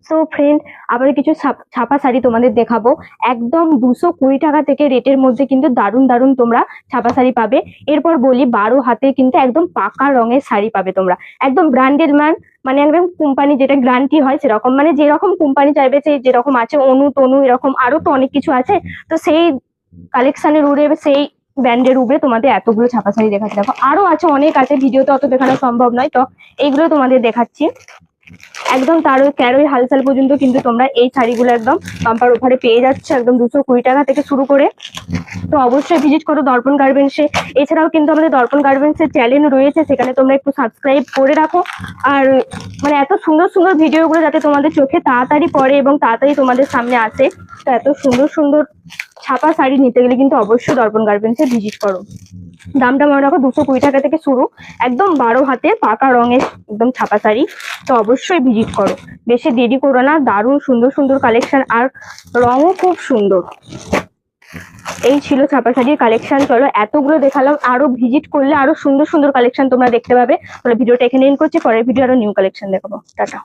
So friend, আবার কিছু ছাপা শাড়ি তোমাদের দেখাবো। একদম 220 টাকা থেকে রেটের মধ্যে কিন্তু দারুণ দারুণ তোমরা ছাপা শাড়ি পাবে। এরপর বলি 12 হাতে কিন্তু একদম পাকা রঙের শাড়ি পাবে তোমরা, একদম ব্র্যান্ডেড মানে একদম কোম্পানি যেটা গ্যারান্টি হয় সেরকম, মানে যেরকম কোম্পানি চাইবে সেই যেরকম আছে, অনু তনু এরকম আরো তো অনেক কিছু আছে। তো সেই কালেকশনের উড়ে সেই ব্র্যান্ডের উপরে তোমাদের এতগুলো ছাপা শাড়ি দেখাচ্ছি। দেখো আরো আছে, অনেক আছে, ভিডিওতে অত দেখানো সম্ভব নয়, তো এইগুলো তোমাদের দেখাচ্ছি। একদম 13ই হালসাল পর্যন্ত কিন্তু তোমরা এই শাড়িগুলো একদম বাম্পার অফারে পেয়ে যাচ্ছ, একদম 220 টাকা থেকে শুরু করে। তো অবশ্যই ভিজিট করো দর্পণ গার্মেন্টসে। এছাড়াও কিন্তু আমাদের দর্পণ গার্মেন্টসের চ্যানেল রয়েছে, সেখানে তোমরা একটু সাবস্ক্রাইব করে রাখো। আর মানে এত সুন্দর সুন্দর ভিডিওগুলো যাতে তোমাদের চোখে তাড়াতাড়ি পড়ে এবং তাড়াতাড়ি তোমাদের সামনে আসে, তো এত সুন্দর সুন্দর ছাপা শাড়ি নিতে গেলে কিন্তু অবশ্যই দর্পণ গার্মেন্টসে ভিজিট করো। দামটা মনে রাখো 220 টাকা থেকে শুরু, একদম 12 হাতে পাকা রঙের একদম ছাপা শাড়ি। তো অবশ্যই ভিজিট করো, বেশি দেরি করো না। দারুণ সুন্দর সুন্দর কালেকশন, আর রঙও খুব সুন্দর। এই ছিল ছাপা শাড়ির কালেকশন। চলো এতগুলো দেখালাম, আরো ভিজিট করলে আরো সুন্দর সুন্দর কালেকশন তোমরা দেখতে পাবে। ভিডিওটা এখানে এন্ড করছি, পরের ভিডিও আরো নিউ কালেকশন দেখাবো। টাটা।